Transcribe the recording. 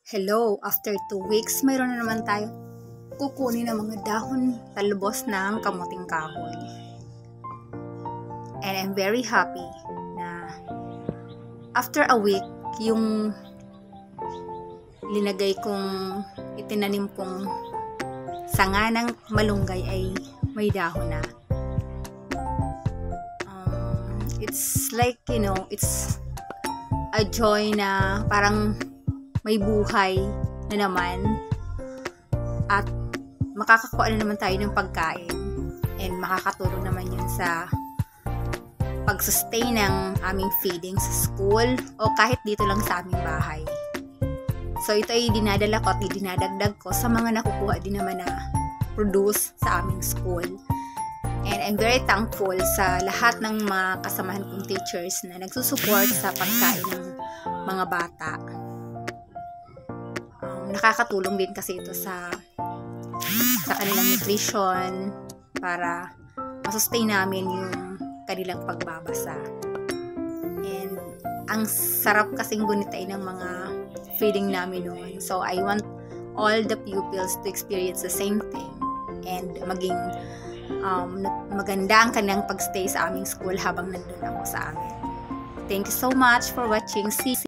Hello, after 2 weeks, mayroon na naman tayo kukunin ng mga dahon talbos ng kamuting kahoy. And I'm very happy na after a week, yung itinanim kong sanga ng malunggay ay may dahon na. It's like, it's a joy na parang may buhay na naman at makakakuha na naman tayo ng pagkain and makakatulong naman yun sa pag-sustain ng aming feeding sa school o kahit dito lang sa aming bahay. So ito ay dinadala ko at dinadagdag ko sa mga nakukuha din naman na produce sa aming school. And I'm very thankful sa lahat ng mga kasamahan kong teachers na nagsusupport sa pagkain ng mga bata. Nakakatulong din kasi ito sa kanilang nutrition para masustain namin yung kanilang pagbabasa. And ang sarap kasing gunitain ng mga feeding namin noon. So I want all the pupils to experience the same thing and maging maganda ang kanilang pagstay sa aming school habang nandun ako sa amin. Thank you so much for watching. See